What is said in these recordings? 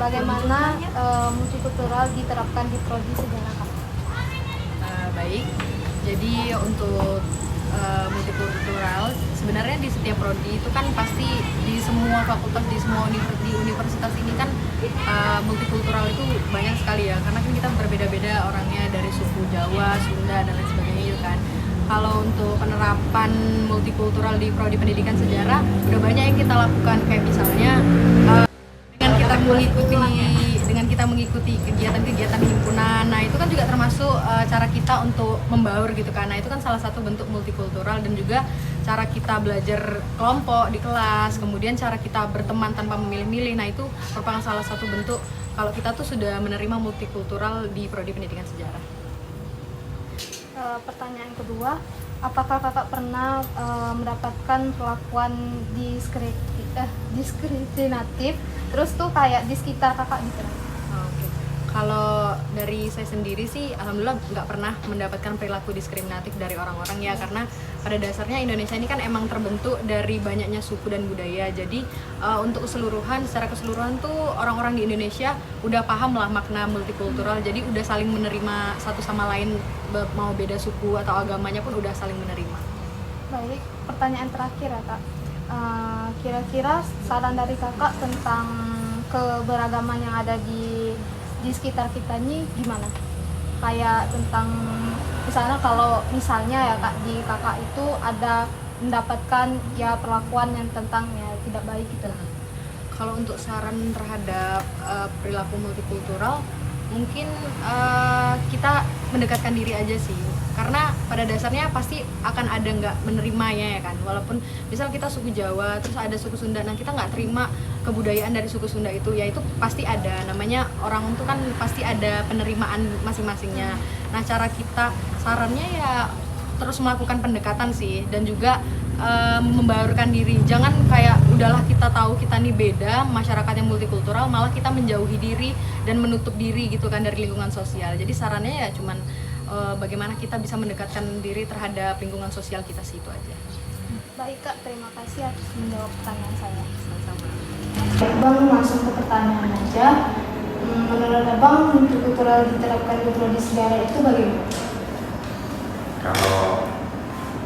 bagaimana multikultural diterapkan di prodi sejarah Kak? Baik, jadi untuk multikultural sebenarnya di setiap prodi itu kan pasti di semua fakultas, di semua di universitas ini kan multikultural itu banyak sekali ya, karena kan kita berbeda-beda orangnya dari suku Jawa, Sunda dan lain sebagainya gitu kan. Kalau untuk penerapan multikultural di prodi pendidikan sejarah udah banyak yang kita lakukan, kayak misalnya dengan kita mengikuti kegiatan-kegiatan himpunan. Nah, itu kan juga termasuk cara kita untuk membaur gitu kan. Nah, itu kan salah satu bentuk multikultural, dan juga cara kita belajar kelompok di kelas, kemudian cara kita berteman tanpa memilih-milih. Nah, itu merupakan salah satu bentuk kalau kita tuh sudah menerima multikultural di prodi pendidikan sejarah. Pertanyaan kedua, apakah kakak pernah mendapatkan perlakuan diskriminatif terus tuh kayak di sekitar kakak gitu? Oke. Kalau dari saya sendiri sih alhamdulillah nggak pernah mendapatkan perilaku diskriminatif dari orang-orang ya, karena pada dasarnya Indonesia ini kan emang terbentuk dari banyaknya suku dan budaya. Jadi untuk secara keseluruhan tuh orang-orang di Indonesia udah paham lah makna multikultural, jadi udah saling menerima satu sama lain, mau beda suku atau agamanya pun udah saling menerima. Baik, pertanyaan terakhir ya Kak. Kira-kira saran dari kakak tentang keberagaman yang ada di sekitar kita ini gimana? Kayak tentang misalnya ya Kak, di kakak itu ada mendapatkan ya perlakuan yang tentangnya tidak baik gitu lah. Kalau untuk saran terhadap perilaku multikultural, mungkin kita mendekatkan diri aja sih, karena pada dasarnya pasti akan ada nggak menerimanya ya kan. Walaupun misal kita suku Jawa terus ada suku Sunda, nah kita nggak terima kebudayaan dari suku Sunda itu, ya itu pasti ada, namanya orang itu kan pasti ada penerimaan masing-masingnya. Nah, cara kita sarannya ya terus melakukan pendekatan sih, dan juga membaurkan diri. Jangan kayak udahlah kita tahu kita nih beda, masyarakat yang multikultural, malah kita menjauhi diri dan menutup diri gitu kan dari lingkungan sosial. Jadi sarannya ya cuman bagaimana kita bisa mendekatkan diri terhadap lingkungan sosial kita sih, itu aja. Baik Kak, terima kasih atas menjawab pertanyaan saya. Sama-sama. Bang, langsung ke pertanyaan aja. Menurut Abang, multikultural diterapkan di prodi sejarah itu bagaimana? Kalau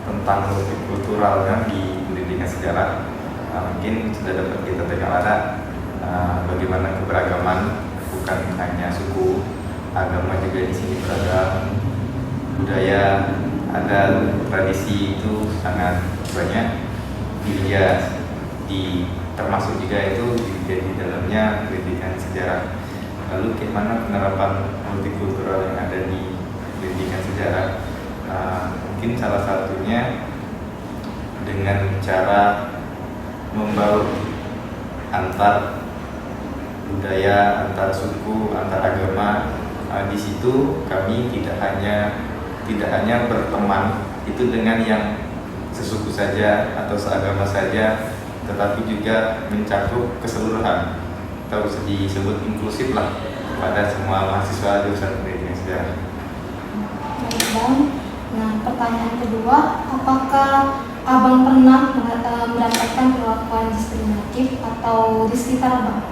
tentang multikultural kan di pendidikan sejarah, mungkin sudah dapat kita pegang bagaimana keberagaman, bukan hanya suku, agama juga di sini beragam, budaya, adat, tradisi itu sangat banyak dilihat, termasuk juga itu di dalamnya pendidikan sejarah. Lalu bagaimana penerapan multikultural yang ada di pendidikan sejarah? Mungkin salah satunya dengan cara membaur antar budaya, antar suku, antar agama. Di situ kami tidak hanya berteman itu dengan yang sesuku saja atau seagama saja, tetapi juga mencakup keseluruhan, atau disebut inklusif lah kepada semua mahasiswa jurusan pendidikan sejarah. Baik Bang. Nah, pertanyaan kedua, apakah Abang pernah mendapatkan perlakuan diskriminatif atau di sekitar Abang?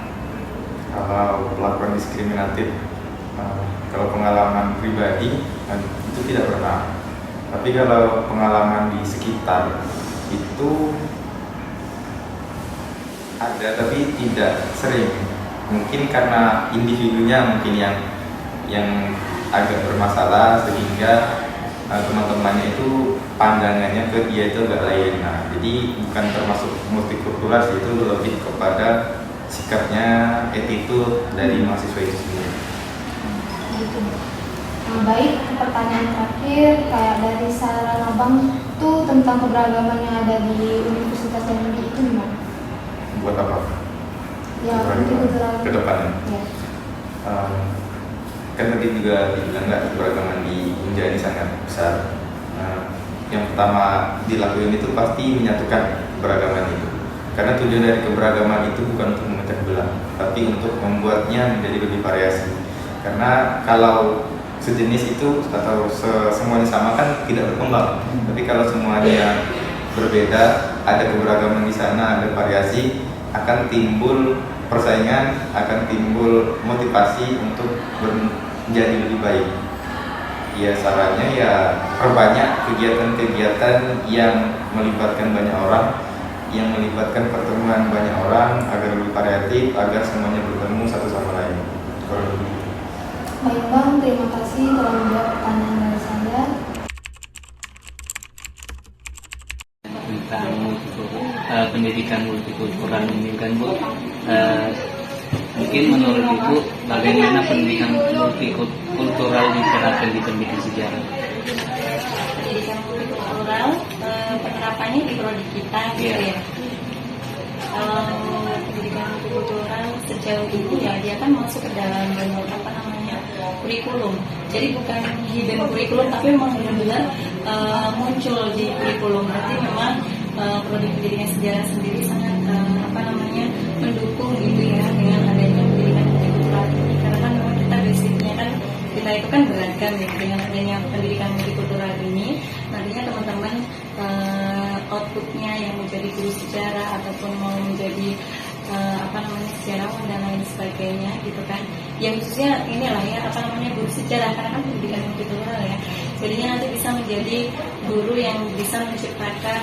Kalau perlakuan diskriminatif, kalau pengalaman pribadi itu tidak pernah. Tapi kalau pengalaman di sekitar itu ada, tapi tidak sering. Mungkin karena individunya mungkin yang agak bermasalah, sehingga teman-temannya itu pandangannya ke dia itu agak lain. Nah, jadi bukan termasuk multikultural sih, itu lebih kepada sikapnya, attitude dari mahasiswa itu sendiri. Gitu. Nah, baik, pertanyaan terakhir, kayak dari saran Abang tuh tentang keberagaman yang ada di Universitas yang itu gimana? Buat apa? Ya, multikultural ke depannya. Ya. Kan tadi juga dibilang keberagaman di Unja ini sangat besar. Yang pertama dilakukan itu pasti menyatukan keberagaman itu, karena tujuan dari keberagaman itu bukan untuk memecah belah, tapi untuk membuatnya menjadi lebih variasi. Karena kalau sejenis itu atau semuanya sama kan tidak berkembang, tapi kalau semuanya berbeda, ada keberagaman di sana, ada variasi, akan timbul persaingan akan timbul motivasi untuk menjadi lebih baik. Ya sarannya ya perbanyak kegiatan-kegiatan yang melibatkan banyak orang, yang melibatkan pertemuan banyak orang agar lebih variatif, agar semuanya bertemu satu sama lain. Baik Bang, terima kasih telah menjawab pertanyaan dari saya. Tentang pendidikan multikultural ini kan Bu, mungkin menurut Ibu bagaimana pendidikan multikultural diterapkan di pendidikan sejarah? Pendidikan multikultural penerapannya di prodi kita gitu ya. Kalau pendidikan multikultural sejauh ini ya dia kan masuk ke dalam kurikulum. Jadi bukan hidden kurikulum tapi memang benar-benar muncul di kurikulum. Berarti memang prodi pendidikan sejarah sendiri sangat mendukung gitu ya dengan adanya pendidikan multikultural ini, karena kan memang kita basicnya kan kita itu kan beragam ya. Dengan adanya pendidikan multikultural ini nantinya teman-teman outputnya yang menjadi guru sejarah ataupun mau menjadi sejarawan dan lain sebagainya gitu kan, yang khususnya inilah ya guru sejarah, karena kan pendidikan multikultural ya, jadinya nanti bisa menjadi guru yang bisa menciptakan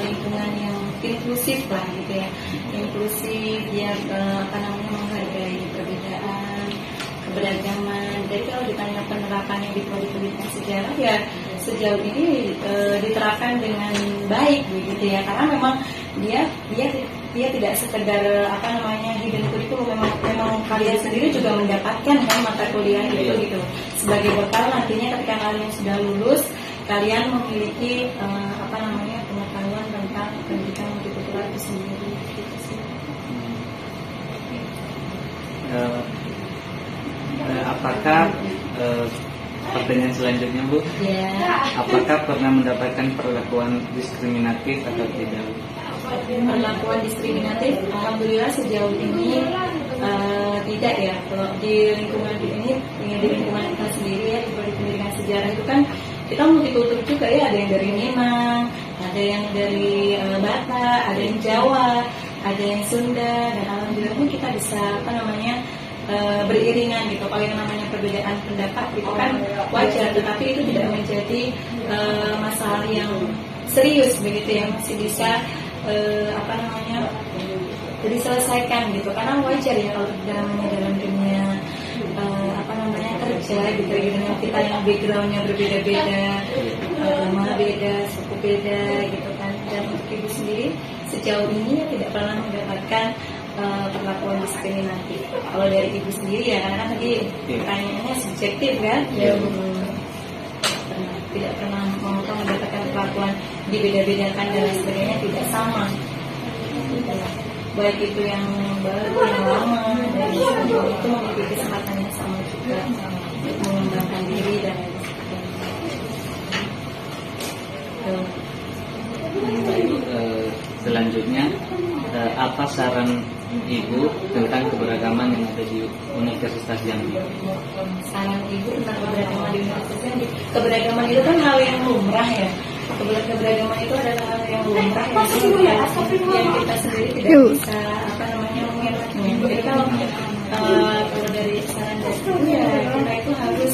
lingkungan yang inklusif lah gitu ya, inklusif dia menghargai perbedaan, keberagaman. Jadi kalau ditanya penerapannya di prodi pendidikan sejarah ya sejauh ini diterapkan dengan baik begitu ya, karena memang dia tidak sekedar hidden kurikulum, memang kalian sendiri juga mendapatkan kan mata kuliah itu gitu sebagai bekal nantinya ketika kalian sudah lulus kalian memiliki pengetahuan tentang pendidikan multikultural itu sendiri gitu sih. Apakah pertanyaan selanjutnya Bu, apakah pernah mendapatkan perlakuan diskriminatif atau tidak? Perlakuan diskriminatif, alhamdulillah sejauh ini tidak ya. Kalau di lingkungan ini, di lingkungan kita sendiri ya, di pendidikan sejarah itu kan kita multikultur juga ya, ada yang dari Minang, ada yang dari Batak, ada yang Jawa, ada yang Sunda, dan alhamdulillah kita bisa beriringan gitu. Kalau yang namanya perbedaan pendapat itu kan wajar, tetapi itu tidak menjadi masalah yang serius begitu ya, masih bisa diselesaikan gitu, karena wajar ya kalau dalam dunia kerja gitu ya, dengan kita yang backgroundnya berbeda-beda, agama beda, suku beda gitu kan. Dan untuk ibu sendiri sejauh ini tidak pernah mendapatkan perlakuan diskriminatif. Kalau dari ibu sendiri ya, karena kan tadi pertanyaannya subjektif kan, tidak pernah mendapatkan perlakuan dibeda-bedakan dan lain sebagainya, tidak sama. Baik itu yang baru, yang lama, dan itu memiliki kesempatan yang sama juga untuk mengembangkan diri dan lain sebagainya. Selanjutnya, apa saran Ibu tentang keberagaman yang ada di Universitas Jambi? Saran Ibu tentang keberagaman di Universitas Jambi, keberagaman itu kan hal yang lumrah ya. Keberagaman itu adalah hal yang lumrah yang kita sendiri tidak bisa mengelaknya. Jadi kalau dari saran dari ya kita itu harus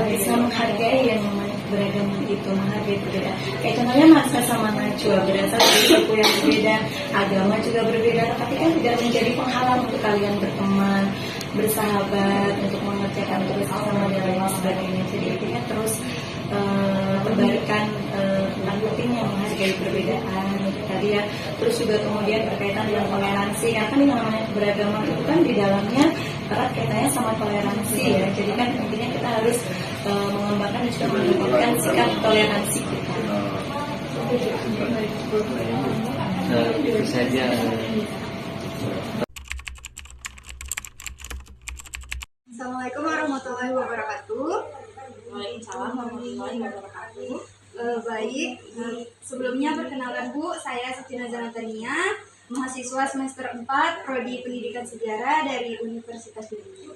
bisa menghargai yang namanya keberagaman itu, menghargai perbedaan. Kayak contohnya Mas sama Najwa berasal dari suku yang berbeda, agama juga berbeda, tapi kan tidak menjadi penghalang untuk kalian berteman, bersahabat, untuk mengerjakan tugas bersama dan lain sebagainya. Jadi intinya terus tebarkan tentang pentingnya menghargai perbedaan tadi ya. Terus juga kemudian berkaitan dengan toleransi, karena kan yang namanya keberagaman itu kan di dalamnya erat kaitannya sama toleransi ya. Jadi kan intinya kita harus mengembangkan dan juga meningkatkan sikap toleransi kita. Itu saja. Assalamualaikum warahmatullahi wabarakatuh. Waalaikumsalam warahmatullahi wabarakatuh. Baik, sebelumnya perkenalkan Bu, saya Satina Zanatania, mahasiswa mahasiswa semester 4 Prodi Pendidikan Sejarah dari Universitas Unri.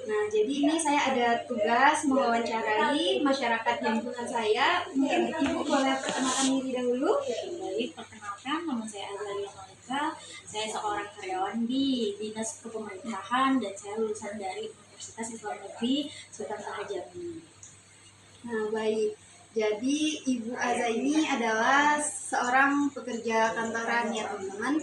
Nah, jadi ini saya ada tugas mewawancarai masyarakat lingkungan saya. Mungkin Ibu boleh perkenalkan diri dahulu. Baik, perkenalkan, nama saya Azalia Malika. Saya seorang karyawan di Dinas Kepemerintahan dan saya lulusan dari Universitas Islam Negeri Sultan Toha Jambi. Nah, baik. Jadi Ibu Aza ini adalah seorang pekerja kantoran ya teman-teman.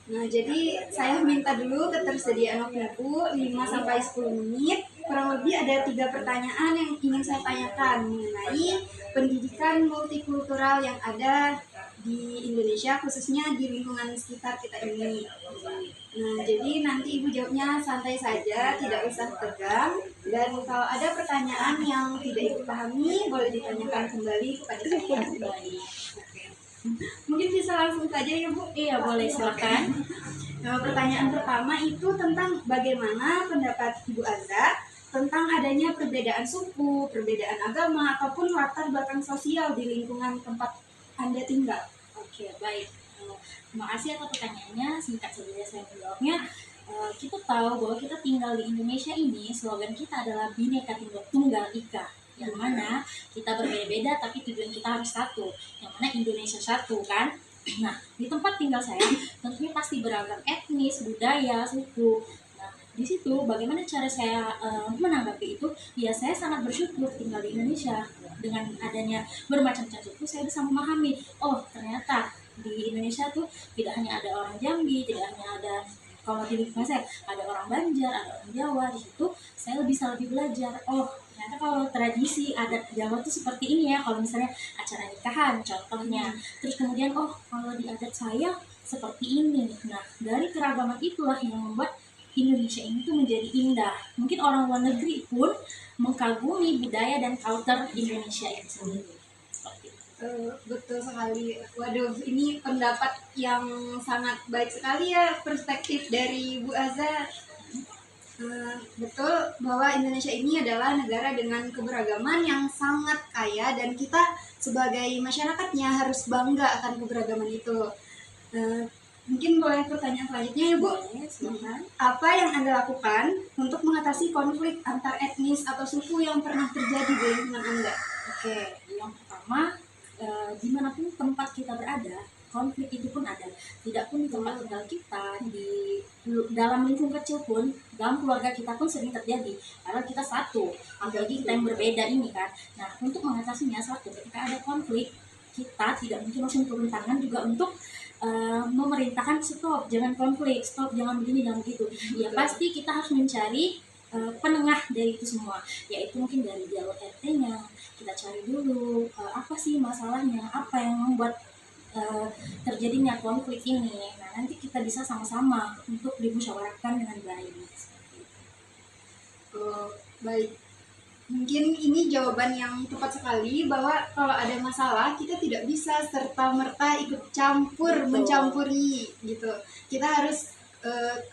Nah, jadi saya minta dulu ketersediaan waktu Ibu 5-10 menit. Kurang lebih ada 3 pertanyaan yang ingin saya tanyakan mengenai pendidikan multikultural yang ada di Indonesia, khususnya di lingkungan sekitar kita ini. Nah, jadi nanti Ibu jawabnya santai saja, tidak usah tegang. Dan kalau ada pertanyaan yang tidak Ibu pahami, boleh ditanyakan kembali kepada saya. Mungkin bisa langsung saja ya Bu? Iya, boleh, silakan. Nah, pertanyaan pertama itu tentang bagaimana pendapat Ibu Aza tentang adanya perbedaan suku, perbedaan agama, ataupun latar belakang sosial di lingkungan tempat Anda tinggal. Oke, baik. Terima kasih atas pertanyaannya. Singkat saja saya menjawabnya. Kita tahu bahwa kita tinggal di Indonesia ini, slogan kita adalah Bhinneka Tunggal Ika. Yang mana kita berbeda-beda tapi tujuan kita harus satu. Yang mana Indonesia satu kan. Nah, di tempat tinggal saya tentunya pasti beragam etnis, budaya, suku. Nah, di situ bagaimana cara saya menanggapi itu? Ya, saya sangat bersyukur tinggal di Indonesia. Dengan adanya bermacam-macam suku, saya bisa memahami, oh ternyata di Indonesia tuh tidak hanya ada orang Jambi, tidak hanya ada, kalau di lingkungan saya ada orang Banjar, ada orang Jawa. Di situ saya bisa lebih belajar, oh ternyata kalau tradisi adat Jawa tuh seperti ini ya, kalau misalnya acara nikahan contohnya. Terus kemudian, oh kalau di adat saya seperti ini. Nah, dari keragaman itulah yang membuat Indonesia ini tuh menjadi indah. Mungkin orang luar negeri pun mengagumi budaya dan culture Indonesia ini sendiri. Seperti itu. Betul sekali. Waduh, ini pendapat yang sangat baik sekali ya, perspektif dari Bu Aza. Betul bahwa Indonesia ini adalah negara dengan keberagaman yang sangat kaya dan kita sebagai masyarakatnya harus bangga akan keberagaman itu. Mungkin boleh pertanyaan selanjutnya ya Bu. Silakan. Apa yang Anda lakukan untuk mengatasi konflik antar etnis atau suku yang pernah terjadi di lingkungan Anda? Oke, yang pertama, dimanapun tempat kita berada, konflik itu pun ada. Tidak pun di tempat tinggal kita, di dalam lingkup kecil pun, dalam keluarga kita pun sering terjadi. Karena kita satu, apalagi kita yang berbeda ini kan. Nah, untuk mengatasinya satu, ketika ada konflik, kita tidak mungkin langsung turun tangan juga untuk memerintahkan stop, jangan konflik, stop, jangan begini, jangan begitu. Ya pasti kita harus mencari penengah dari itu semua, yaitu mungkin dari dialog RT-nya. Kita cari dulu apa sih masalahnya, apa yang membuat terjadinya konflik ini. Nah, nanti kita bisa sama-sama untuk dimusyawarahkan dengan baik. Baik. Mungkin ini jawaban yang tepat sekali bahwa kalau ada masalah kita tidak bisa serta-merta ikut campur, mencampuri gitu. Kita harus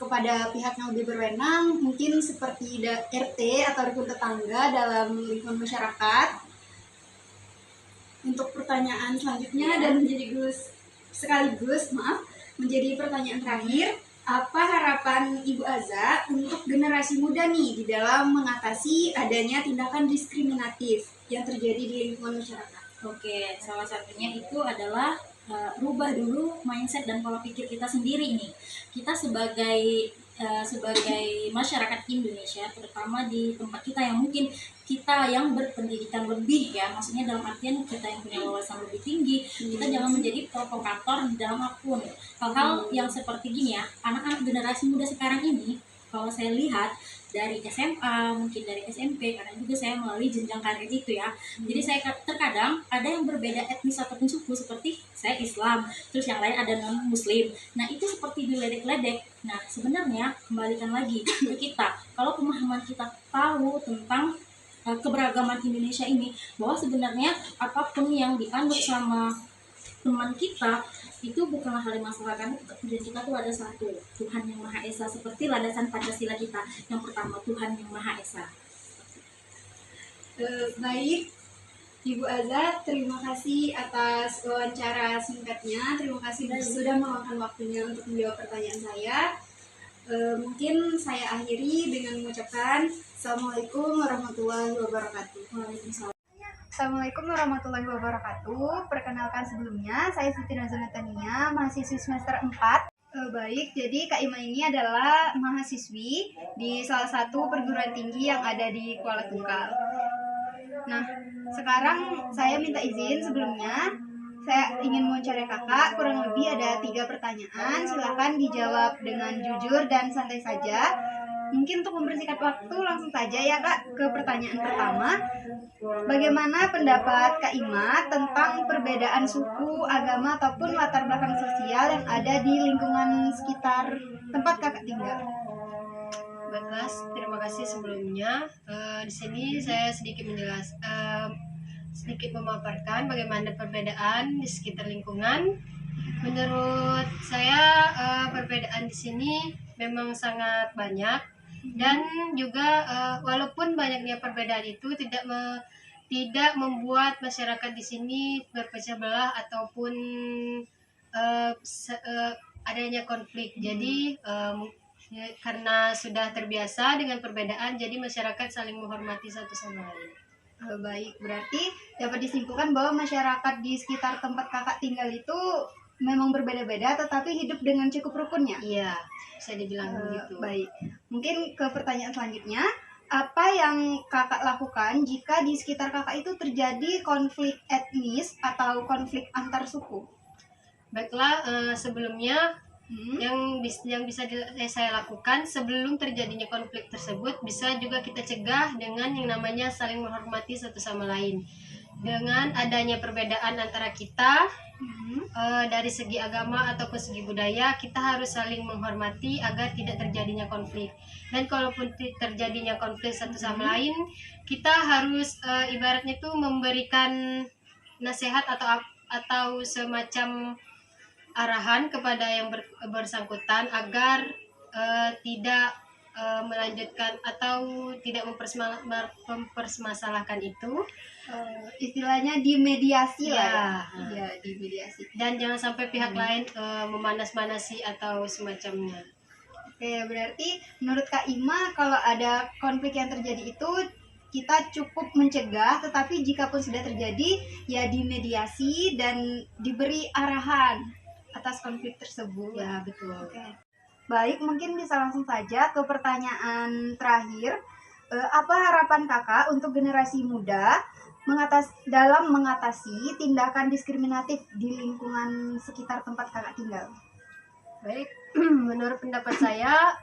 kepada pihak yang lebih berwenang, mungkin seperti RT atau rukun tetangga dalam lingkungan masyarakat. Untuk pertanyaan selanjutnya dan menjadi pertanyaan terakhir, apa harapan Ibu Aza untuk generasi muda nih di dalam mengatasi adanya tindakan diskriminatif yang terjadi di lingkungan masyarakat? Oke, salah satunya itu adalah rubah dulu mindset dan pola pikir kita sendiri nih. Kita sebagai masyarakat Indonesia, terutama di tempat kita yang mungkin kita yang berpendidikan lebih ya, maksudnya dalam artian kita yang punya wawasan lebih tinggi, kita jangan menjadi provokator di dalam akun. Hal-hal yang seperti gini ya, anak-anak generasi muda sekarang ini, kalau saya lihat dari SMA, mungkin dari SMP, karena juga saya melalui jenjang karir itu ya. Jadi saya terkadang ada yang berbeda etnis ataupun suku, seperti saya Islam, terus yang lain ada non-Muslim. Nah, itu seperti diledek-ledek. Nah, sebenarnya kembalikan lagi ke kita. Kalau pemahaman kita tahu tentang keberagaman Indonesia ini, bahwa sebenarnya apapun yang dianut sama teman kita itu bukanlah hal yang masalah, karena tujuan kita tuh ada satu, Tuhan yang Maha Esa, seperti landasan Pancasila kita yang pertama, Tuhan yang Maha Esa. Baik, Ibu Aza, terima kasih atas wawancara singkatnya. Terima kasih sudah meluangkan waktunya untuk menjawab pertanyaan saya. Mungkin saya akhiri dengan mengucapkan Assalamualaikum warahmatullahi wabarakatuh. Waalaikumsalam. Assalamualaikum warahmatullahi wabarakatuh. Perkenalkan sebelumnya, saya Siti Nazana Tania, mahasiswi semester 4. Baik, jadi Kak Ima ini adalah mahasiswi di salah satu perguruan tinggi yang ada di Kuala Tungkal. Nah, sekarang saya minta izin sebelumnya. Saya ingin mewawancarai kakak, kurang lebih ada 3 pertanyaan. Silakan dijawab dengan jujur dan santai saja. Mungkin untuk membersihkan waktu, langsung saja ya kak ke pertanyaan pertama. Bagaimana pendapat Kak Ima tentang perbedaan suku, agama, ataupun latar belakang sosial yang ada di lingkungan sekitar tempat kakak tinggal? Baiklah, terima kasih sebelumnya. Di sini saya sedikit memaparkan bagaimana perbedaan di sekitar lingkungan. Menurut saya perbedaan di sini memang sangat banyak, dan juga walaupun banyaknya perbedaan itu tidak membuat masyarakat di sini berpecah belah ataupun adanya konflik. Jadi karena sudah terbiasa dengan perbedaan, jadi masyarakat saling menghormati satu sama lain. Baik, berarti dapat disimpulkan bahwa masyarakat di sekitar tempat kakak tinggal itu memang berbeda-beda, tetapi hidup dengan cukup rukunnya. Iya, bisa dibilang begitu. Baik, mungkin ke pertanyaan selanjutnya, apa yang kakak lakukan jika di sekitar kakak itu terjadi konflik etnis atau konflik antar suku? Baiklah, sebelumnya yang bisa saya lakukan sebelum terjadinya konflik tersebut, bisa juga kita cegah dengan yang namanya saling menghormati satu sama lain. Dengan adanya perbedaan antara kita dari segi agama ataupun segi budaya, kita harus saling menghormati agar tidak terjadinya konflik. Dan kalaupun terjadinya konflik satu sama lain, kita harus ibaratnya itu memberikan nasihat atau semacam arahan kepada yang bersangkutan agar tidak melanjutkan atau tidak mempermasalahkan itu. Istilahnya dimediasi Ya. lah ya. Ya, dimediasi. Dan jangan sampai pihak lain memanas-manasi atau semacamnya. Oke, berarti menurut Kak Ima kalau ada konflik yang terjadi itu kita cukup mencegah, tetapi jika pun sudah terjadi ya dimediasi dan diberi arahan atas konflik tersebut. Ya, betul. Oke. Baik, mungkin bisa langsung saja ke pertanyaan terakhir. Apa harapan kakak untuk generasi muda dalam mengatasi tindakan diskriminatif di lingkungan sekitar tempat kakak tinggal? Baik, menurut pendapat saya,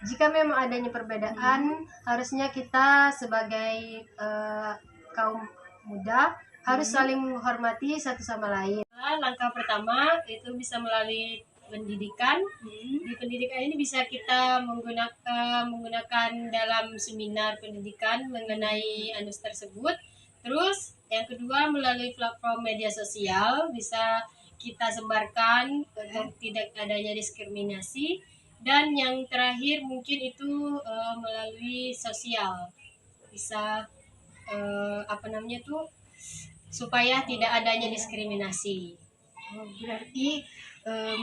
jika memang adanya perbedaan, harusnya kita sebagai kaum muda harus saling menghormati satu sama lain. Langkah pertama itu bisa melalui pendidikan. Di pendidikan ini bisa kita menggunakan dalam seminar pendidikan mengenai anus tersebut. Terus yang kedua, melalui platform media sosial bisa kita sebarkan untuk tidak adanya diskriminasi. Dan yang terakhir mungkin itu melalui sosial, bisa supaya tidak adanya diskriminasi. Berarti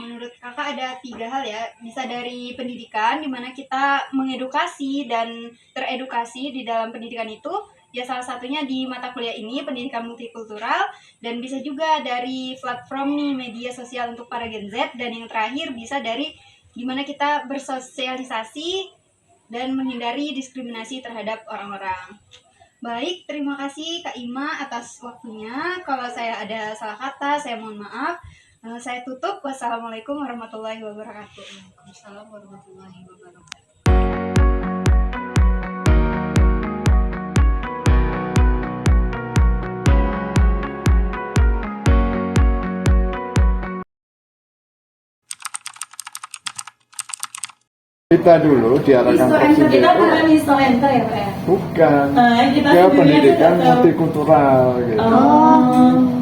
menurut kakak ada 3 hal ya, bisa dari pendidikan di mana kita mengedukasi dan teredukasi di dalam pendidikan itu, ya salah satunya di mata kuliah ini pendidikan multikultural, dan bisa juga dari platform nih media sosial untuk para Gen Z, dan yang terakhir bisa dari gimana kita bersosialisasi dan menghindari diskriminasi terhadap orang-orang. Baik, terima kasih Kak Ima atas waktunya. Kalau saya ada salah kata, saya mohon maaf. Saya tutup. Wassalamualaikum warahmatullahi wabarakatuh. Waalaikumsalam warahmatullahi wabarakatuh. Kita dulu diarahkan presiden kita itu bukan Instoenter ya Pak ya? bukan, Kita dia sendiri pendidikan aja tetap. multikultural gitu.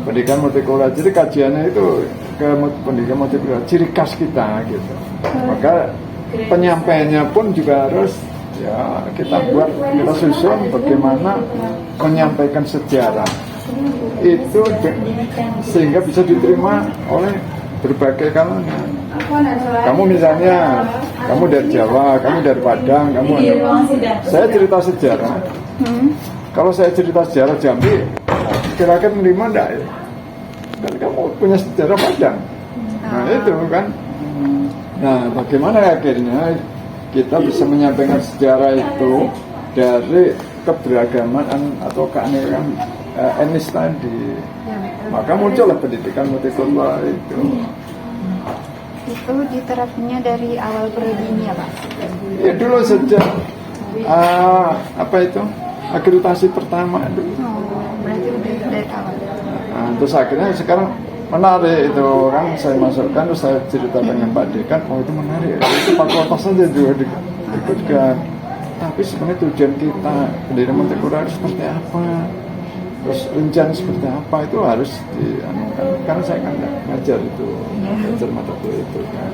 Pendidikan multikultural, jadi kajiannya itu ke pendidikan multikultural, ciri khas kita gitu. Maka penyampaiannya pun juga harus ya kita buat, kita susun bagaimana menyampaikan sejarah itu sehingga bisa diterima oleh berbagai kalangan. Kamu misalnya, kamu dari Jawa, kamu dari Padang, kamu saya cerita sejarah. Kalau saya cerita sejarah Jambi, kira-kira menerima enggak ya? Kan kamu punya sejarah Padang. Nah itu kan. Nah bagaimana akhirnya kita bisa menyampaikan sejarah itu dari keberagaman atau keanekaragaman etnis tadi. Maka muncullah pendidikan multikultural itu. Itu diterapkannya dari awal prodi ini ya Pak? Ya dulu sejak apa itu akreditasi pertama itu. Berarti udah dari awal. Nah, terus akhirnya sekarang menarik itu kan saya masukkan, terus saya cerita dengan Pak Dekan, oh itu menarik, itu fakultas saja juga diikutkan. Tapi sebenarnya tujuan kita pendidikan multikultural seperti apa, terus rencana seperti apa itu harus dianukan. Karena saya kan ngajar itu, ngajar mata kuliah itu kan,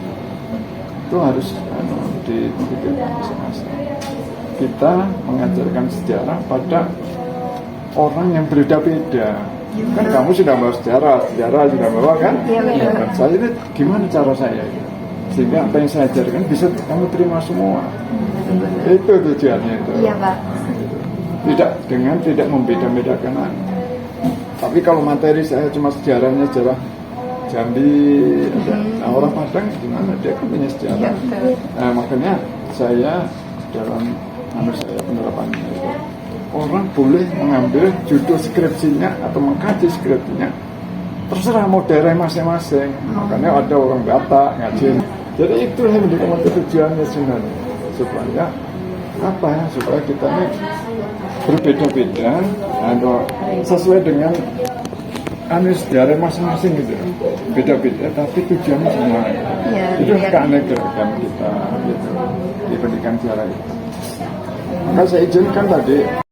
itu harus dipikirkan masing-masing. Kita mengajarkan sejarah pada orang yang berbeda-beda. Kan kamu sudah bawa sejarah sudah bawa kan? Ya, kan? Saya ini gimana cara saya sehingga apa yang saya ajarkan bisa kamu terima semua. Itu tujuannya itu. Iya Pak. Tidak membeda-bedakan. Tapi kalau materi saya cuma sejarahnya sejarah Jambi, nah, orang Padang gimana dia kan punya sejarah. Nah, makanya saya dalam penerapannya itu orang boleh mengambil judul skripsinya atau mengkaji skripsinya terserah mau daerah masing-masing. Makanya ada orang Batak ngaji. Jadi itu yang menjadi tujuannya sebenarnya supaya apa ya, supaya kita ini berbeda-beda atau sesuai dengan sejarah masing-masing gitu, beda-beda tapi tujuannya sama. Itu keanekaragaman kita gitu, di pendidikan sejarah itu. Maka saya izinkan tadi